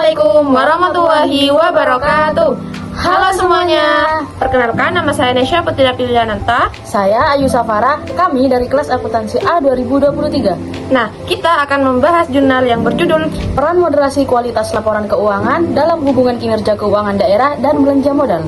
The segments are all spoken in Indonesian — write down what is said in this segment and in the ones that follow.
Assalamualaikum warahmatullahi wabarakatuh. Halo semuanya, perkenalkan nama saya Nesya Putri Pilihananta. Saya Ayu Safara, kami dari kelas akuntansi A 2023. Nah, kita akan membahas jurnal yang berjudul Peran moderasi kualitas laporan keuangan dalam hubungan kinerja keuangan daerah dan belanja modal.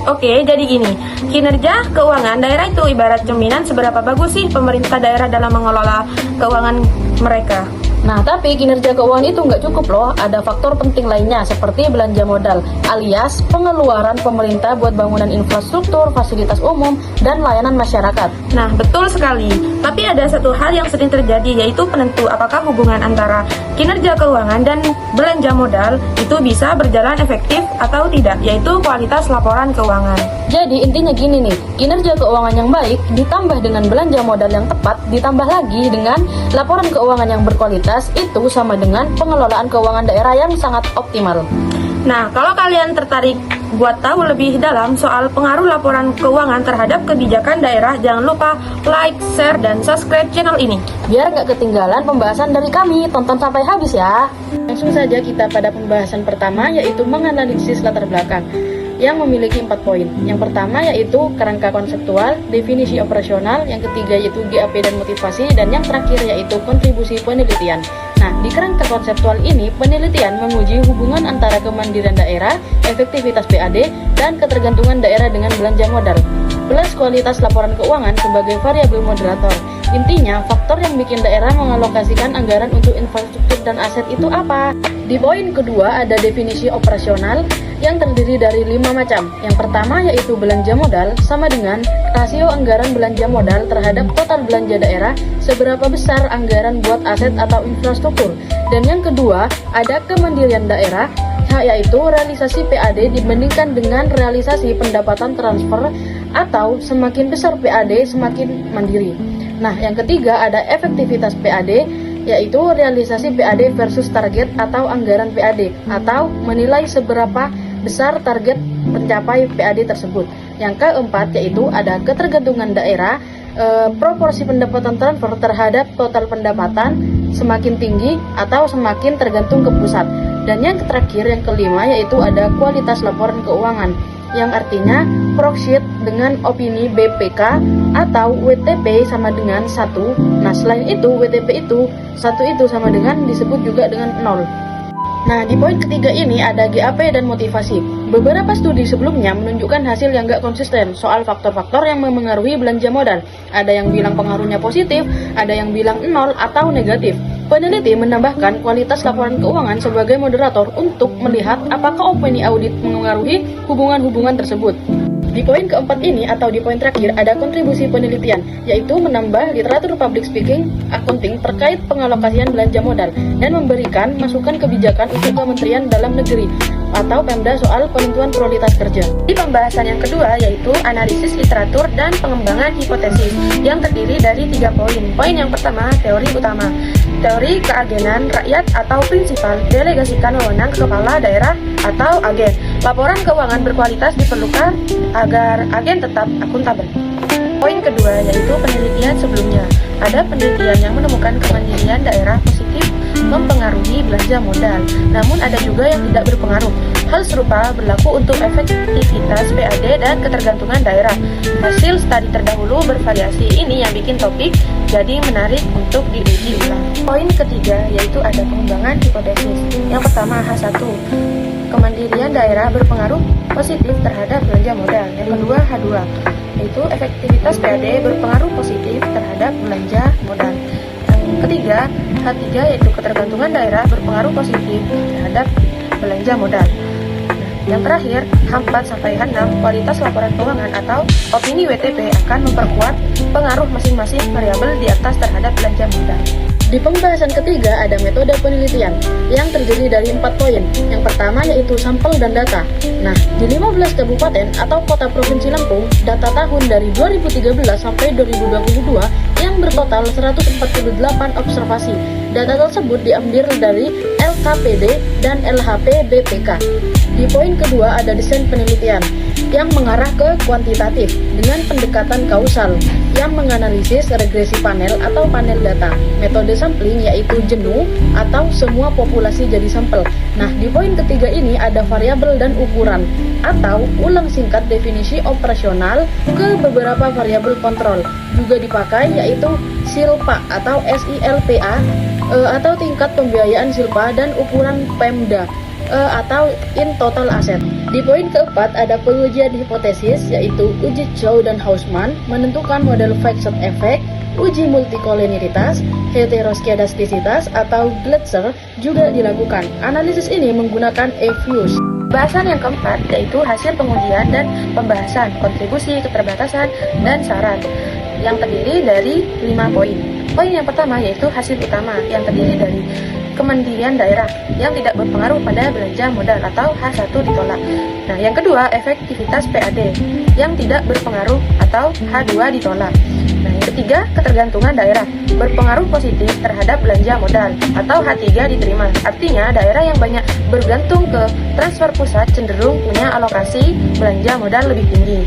Oke, jadi gini, kinerja keuangan daerah itu ibarat cerminan seberapa bagus sih pemerintah daerah dalam mengelola keuangan mereka. Nah, tapi kinerja keuangan itu nggak cukup loh, ada faktor penting lainnya seperti belanja modal, alias pengeluaran pemerintah buat bangunan infrastruktur, fasilitas umum, dan layanan masyarakat. Nah, betul sekali. Tapi ada satu hal yang sering terjadi, yaitu penentu apakah hubungan antara kinerja keuangan dan belanja modal itu bisa berjalan efektif atau tidak, yaitu kualitas laporan keuangan. Jadi intinya gini nih, kinerja keuangan yang baik ditambah dengan belanja modal yang tepat, ditambah lagi dengan laporan keuangan yang berkualitas, itu sama dengan pengelolaan keuangan daerah yang sangat optimal. Nah, kalau kalian tertarik buat tahu lebih dalam soal pengaruh laporan keuangan terhadap kebijakan daerah, jangan lupa like, share, dan subscribe channel ini. Biar nggak ketinggalan pembahasan dari kami, tonton sampai habis ya. Langsung saja kita pada pembahasan pertama, yaitu menganalisis latar belakang yang memiliki 4 poin. Yang pertama yaitu kerangka konseptual, definisi operasional, yang ketiga yaitu GAP dan motivasi, dan yang terakhir yaitu kontribusi penelitian. Nah, di kerangka konseptual ini, penelitian menguji hubungan antara kemandirian daerah, efektivitas PAD, dan ketergantungan daerah dengan belanja modal, plus kualitas laporan keuangan sebagai variabel moderator. Intinya, faktor yang bikin daerah mengalokasikan anggaran untuk infrastruktur dan aset itu apa? Di poin kedua ada definisi operasional yang terdiri dari 5 macam. Yang pertama yaitu belanja modal sama dengan rasio anggaran belanja modal terhadap total belanja daerah, seberapa besar anggaran buat aset atau infrastruktur. Dan yang kedua ada kemandirian daerah, yaitu realisasi PAD dibandingkan dengan realisasi pendapatan transfer, atau semakin besar PAD semakin mandiri. Nah, yang ketiga ada efektivitas PAD, yaitu realisasi PAD versus target atau anggaran PAD, atau menilai seberapa besar target mencapai PAD tersebut. Yang keempat yaitu ada ketergantungan daerah, proporsi pendapatan transfer terhadap total pendapatan semakin tinggi atau semakin tergantung ke pusat. Dan yang terakhir, yang kelima, yaitu ada kualitas laporan keuangan, yang artinya proxy dengan opini BPK atau WTP sama dengan 1. Nah, selain itu WTP itu 1 itu sama dengan disebut juga dengan 0. Nah, di poin ketiga ini ada GAP dan motivasi. Beberapa studi sebelumnya menunjukkan hasil yang gak konsisten soal faktor-faktor yang memengaruhi belanja modal. Ada yang bilang pengaruhnya positif, ada yang bilang 0 atau negatif. Peneliti menambahkan kualitas laporan keuangan sebagai moderator untuk melihat apakah opini audit mengaruhi hubungan-hubungan tersebut. Di poin keempat ini atau di poin terakhir ada kontribusi penelitian, yaitu menambah literatur public speaking accounting terkait pengalokasian belanja modal dan memberikan masukan kebijakan untuk Kementerian Dalam Negeri atau Pemda soal penentuan prioritas kerja. Di pembahasan yang kedua yaitu analisis literatur dan pengembangan hipotesis yang terdiri dari 3 poin. Poin yang pertama, teori utama. Teori keagenan rakyat atau prinsipal, delegasikan wewenang ke kepala daerah atau agen. Laporan keuangan berkualitas diperlukan agar agen tetap akuntabel. Poin kedua yaitu penelitian sebelumnya. Ada penelitian yang menemukan kemandirian daerah positif mempengaruhi belanja modal, namun ada juga yang tidak berpengaruh. Hal serupa berlaku untuk efektivitas PAD dan ketergantungan daerah. Hasil studi terdahulu bervariasi, ini yang bikin topik jadi menarik untuk diuji ulang. Poin ketiga yaitu ada pengembangan hipotesis. Yang pertama H1, kemandirian daerah berpengaruh positif terhadap belanja modal. Yang kedua H2, yaitu efektivitas PAD berpengaruh positif terhadap belanja modal. Yang ketiga H3 yaitu ketergantungan daerah berpengaruh positif terhadap belanja modal. Yang terakhir, H4 sampai H6, kualitas laporan keuangan atau opini WTP akan memperkuat pengaruh masing-masing variabel di atas terhadap belanja modal. Di pembahasan ketiga ada metode penelitian yang terdiri dari 4 poin. Yang pertama yaitu sampel dan data. Nah, di 15 kabupaten atau kota provinsi Lampung, data tahun dari 2013 sampai 2022 yang bertotal 148 observasi. Data tersebut diambil dari LKPD dan LHP BPK. Di poin kedua ada desain penelitian. yang mengarah ke kuantitatif dengan pendekatan kausal yang menganalisis regresi panel atau panel data. Metode sampling yaitu jenuh atau semua populasi jadi sampel. Nah, di poin ketiga ini ada variabel dan ukuran atau ulang singkat definisi operasional ke beberapa variabel kontrol. Juga dipakai yaitu SILPA atau SILPA atau tingkat pembiayaan SILPA dan ukuran PEMDA atau in total asset. Di poin keempat ada pengujian hipotesis yaitu uji Chow dan Hausman menentukan model Fixed Effect, uji multikolinialitas, heteroskedastisitas atau Gletser juga dilakukan. Analisis ini menggunakan EFUSE. Bahasan yang keempat yaitu hasil pengujian dan pembahasan, kontribusi, keterbatasan, dan saran yang terdiri dari 5 poin. Poin yang pertama yaitu hasil utama yang terdiri dari kemandirian daerah yang tidak berpengaruh pada belanja modal atau H1 ditolak. Nah, yang kedua efektivitas PAD yang tidak berpengaruh atau H2 ditolak. Nah, yang ketiga ketergantungan daerah berpengaruh positif terhadap belanja modal atau H3 diterima. Artinya daerah yang banyak bergantung ke transfer pusat cenderung punya alokasi belanja modal lebih tinggi.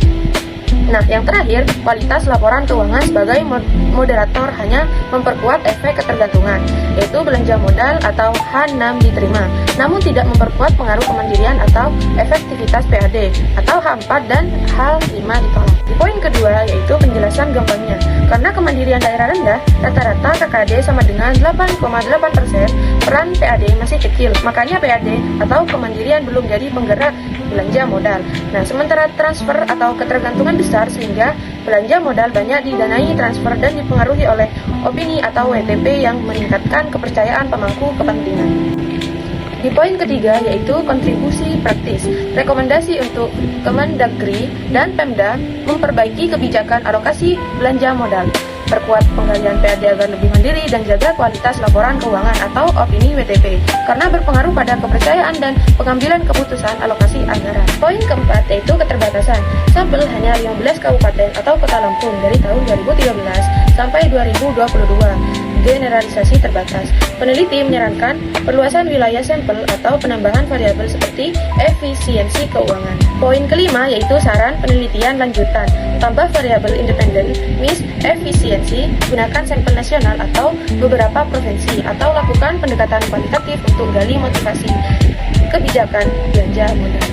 Nah, yang terakhir, kualitas laporan keuangan sebagai moderator hanya memperkuat efek ketergantungan, yaitu belanja modal atau H6 diterima, namun tidak memperkuat pengaruh kemandirian atau efektivitas PAD, atau H4 dan H5 ditolak. Di poin kedua, yaitu penjelasan gampangnya. Karena kemandirian daerah rendah, rata-rata KKD sama dengan 8,8%, peran PAD masih kecil, makanya PAD atau kemandirian belum jadi penggerak belanja modal. Nah, sementara transfer atau ketergantungan besar sehingga belanja modal banyak didanai transfer dan dipengaruhi oleh opini atau WTP yang meningkatkan kepercayaan pemangku kepentingan. Di poin ketiga yaitu kontribusi praktis. Rekomendasi untuk Kemendagri dan Pemda memperbaiki kebijakan alokasi belanja modal, perkuat penggalian PAD agar lebih mandiri dan jaga kualitas laporan keuangan atau opini WTP karena berpengaruh pada kepercayaan dan pengambilan keputusan alokasi anggaran. Poin keempat yaitu keterbatasan. Sampel hanya 15 kabupaten atau kota Lampung dari tahun 2013 sampai 2022. Generalisasi terbatas. Peneliti menyarankan perluasan wilayah sampel atau penambahan variabel seperti efisiensi keuangan. Poin kelima yaitu saran penelitian lanjutan. Tambah variabel independen, mis efisiensi, gunakan sampel nasional atau beberapa provinsi, atau lakukan pendekatan kualitatif untuk gali motivasi kebijakan belanja modal.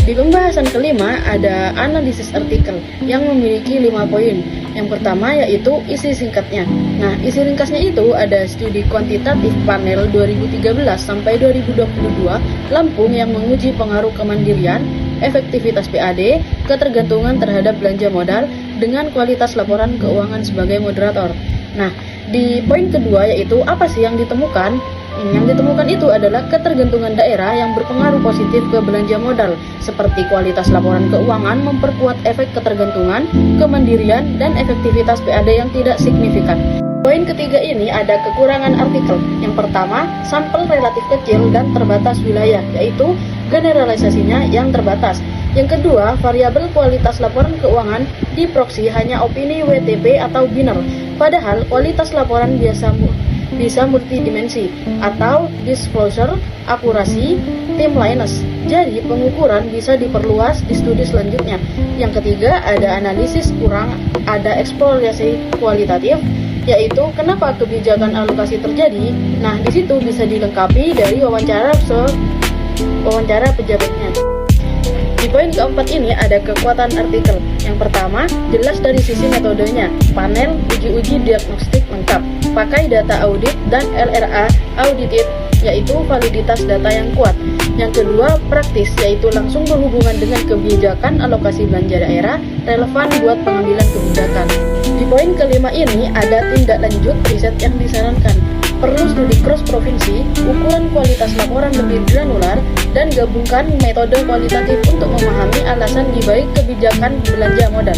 Di pembahasan kelima ada analisis artikel yang memiliki 5 poin. Yang pertama yaitu isi singkatnya. Nah, isi ringkasnya itu ada studi kuantitatif panel 2013 sampai 2022 Lampung yang menguji pengaruh kemandirian, efektivitas PAD, ketergantungan terhadap belanja modal dengan kualitas laporan keuangan sebagai moderator. Nah, di poin kedua yaitu apa sih yang ditemukan? Yang ditemukan itu adalah ketergantungan daerah yang berpengaruh positif ke belanja modal, seperti kualitas laporan keuangan memperkuat efek ketergantungan, kemandirian, dan efektivitas PAD yang tidak signifikan. Poin ketiga ini ada kekurangan artikel. Yang pertama, sampel relatif kecil dan terbatas wilayah, yaitu generalisasinya yang terbatas. Yang kedua, variabel kualitas laporan keuangan di proksi hanya opini WTP atau biner, padahal kualitas laporan bisa multidimensi atau disclosure, akurasi, timeliness. Jadi pengukuran bisa diperluas di studi selanjutnya. Yang ketiga ada analisis kurang, ada eksplorasi kualitatif, yaitu kenapa kebijakan alokasi terjadi. Nah, di situ bisa dilengkapi dari wawancara pejabatnya. Di poin keempat ini ada kekuatan artikel. Yang pertama, jelas dari sisi metodenya, panel uji-uji diagnostik lengkap, pakai data audit dan LRA audited, yaitu validitas data yang kuat. Yang kedua, praktis, yaitu langsung berhubungan dengan kebijakan alokasi belanja daerah, relevan buat pengambilan kebijakan. Di poin kelima ini ada tindak lanjut riset yang disarankan. Perlu studi cross provinsi, ukuran kualitas laporan lebih granular, dan gabungkan metode kualitatif untuk memahami alasan dibalik kebijakan belanja modal.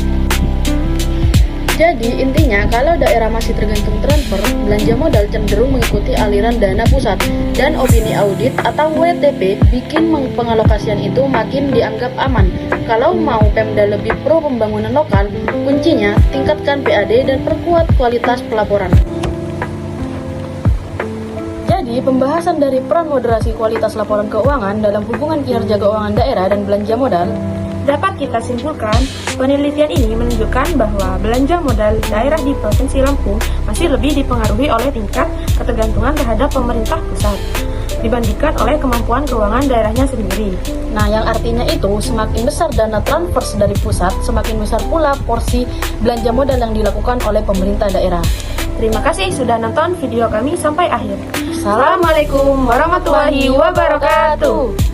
Jadi intinya kalau daerah masih tergantung transfer, belanja modal cenderung mengikuti aliran dana pusat, dan opini audit atau WTP bikin pengalokasian itu makin dianggap aman. Kalau mau Pemda lebih pro pembangunan lokal, kuncinya tingkatkan PAD dan perkuat kualitas pelaporan. Jadi, pembahasan dari peran moderasi kualitas laporan keuangan dalam hubungan kinerja keuangan daerah dan belanja modal Dapat kita simpulkan, penelitian ini menunjukkan bahwa belanja modal daerah di Provinsi Lampung masih lebih dipengaruhi oleh tingkat ketergantungan terhadap pemerintah pusat dibandingkan oleh kemampuan keuangan daerahnya sendiri. Nah, yang artinya itu semakin besar dana transfer dari pusat, semakin besar pula porsi belanja modal yang dilakukan oleh pemerintah daerah. Terima kasih sudah nonton video kami sampai akhir. Assalamualaikum warahmatullahi wabarakatuh.